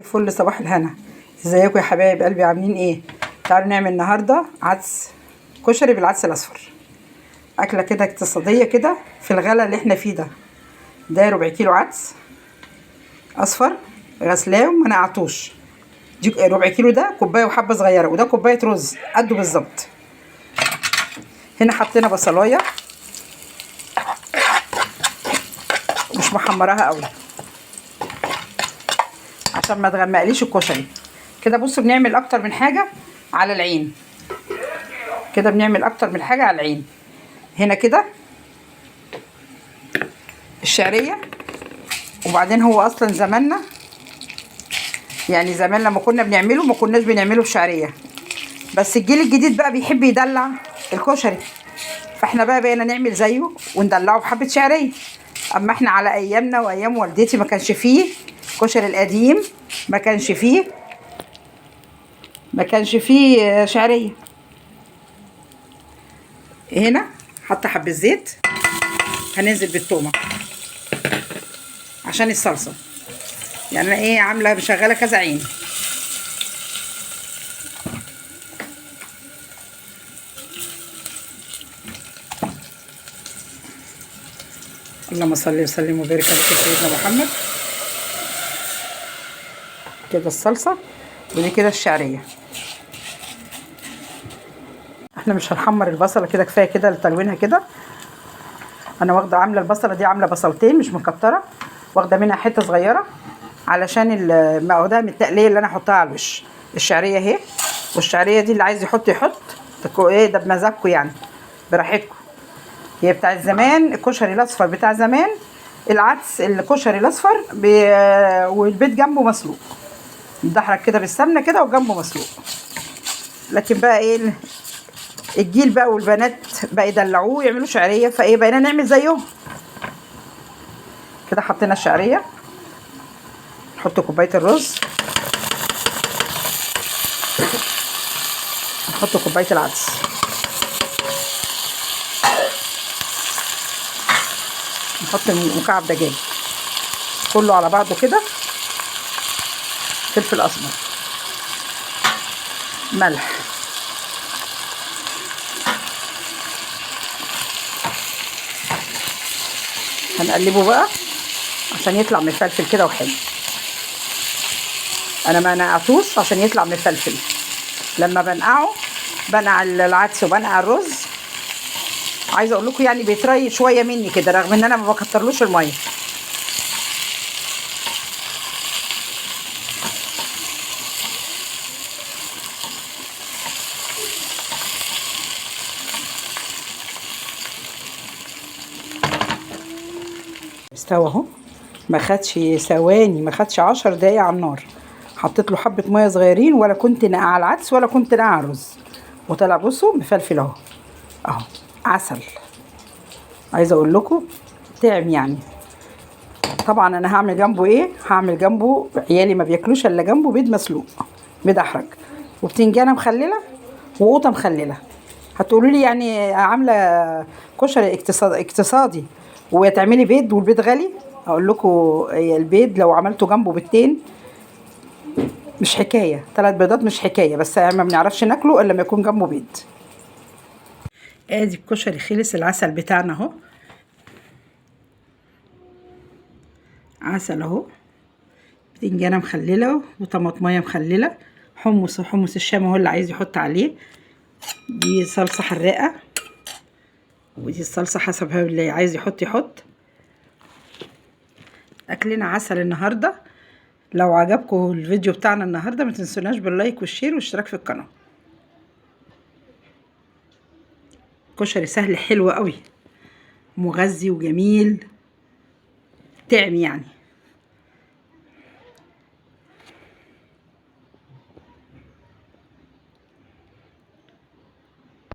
الفل، صباح الهنا. ازيكم يا حبايب قلبي، عاملين ايه؟ تعالوا نعمل النهارده عدس كشري بالعدس الاصفر. اكله كده اقتصاديه كده في الغلا اللي احنا فيه ده ربع كيلو عدس اصفر غسلاه وما نقعتوش. دي ربع كيلو، ده كوبايه وحبه صغيره، وده كوبايه رز قده بالظبط. هنا حطينا بصلايه مش محمراها قوي عشان ما تغمقليش الكشري. كده بصوا بنعمل اكتر من حاجه على العين، كده بنعمل اكتر من حاجه على العين. هنا كده الشعريه، وبعدين هو اصلا زماننا يعني زمان لما كنا بنعمله ما كناش بنعمله بشعريه، بس الجيل الجديد بقى بيحب يدلع الكشري، فاحنا بقى بقينا نعمل زيه وندلعه بحبه شعريه. اما احنا على ايامنا وايام والدتي ما كانش فيه الكشري القديم، ما كانش فيه شعريه. هنا حاطه حبه زيت، هننزل بالتومه عشان الصلصه، يعني انا ايه عامله مشغله كذا عين. اللهم صل وسلم وبارك على سيدنا محمد. كده الصلصه ودي كده الشعريه. احنا مش هنحمر البصله، كده كفايه كده لتلوينها كده. انا واخده عامله البصله دي، عامله بصلتين مش مكتره، واخده منها حته صغيره علشان واخداها من التقليه اللي انا احطها على الوش. الشعريه اهي، والشعريه دي اللي عايز يحط يحط، ايه ده بمزاجكم يعني، براحتكم. هي بتاع زمان، الكشري الاصفر بتاع زمان، العدس الكشري الاصفر والبيت جنبه مسلوق، مدحرج كده بالسمنه كده وجنبه مسلوق. لكن بقى ايه الجيل بقى والبنات بقى يدلعوه ويعملوا شعريه، فايه بقينا نعمل زيهم. كده حطينا الشعريه، نحط كوبايه الرز، نحط كوبايه العدس، نحط مكعب دجاج كله على بعضه كده، فلفل اسمر، ملح، هنقلبه بقى عشان يطلع مفلفل كده وحلو. انا ما نقعتوش عشان يطلع مفلفل، لما بنقع العدس وبنقع الرز، عايزه اقول لكم يعني بيتري شويه مني كده، رغم ان انا ما بكترلوش الميه. استوى اهو، ما خدش ثواني، ما خدش 10 دقايق على النار. حطيت له حبه ميه صغيرين، ولا كنت ناقعه العدس ولا كنت ناقعه الرز، وطلع بصوا مفلفل اهو، اهو عسل. عايزه اقول لكم طعم يعني. طبعا انا هعمل جنبه ايه، هعمل جنبه، عيالي ما بياكلوش الا جنبه بيض مسلوق مدحرج، وبتنجانه مخلله، وقوطه مخلله. هتقولوا لي يعني عامله كشري اقتصادي وتعملي بيض والبيض غالي؟ اقول لكم البيض لو عملته جنبه بيضتين مش حكايه، 3 بيضات مش حكايه، بس ما بنعرفش ناكله الا لما يكون جنبه بيض. ادي الكشري خلص، العسل بتاعنا اهو، عسل اهو، بتنجانه مخلله وطماطميه مخلله، حمص الشام اهو اللي عايز يحط عليه. دي صلصه حراقه، ودي الصلصه حسب اللي عايز يحط. اكلنا عسل النهارده. لو عجبكم الفيديو بتاعنا النهارده ما تنسوناش باللايك والشير والاشتراك في القناه. كشري سهل حلو قوي، مغذي وجميل، طعم يعني.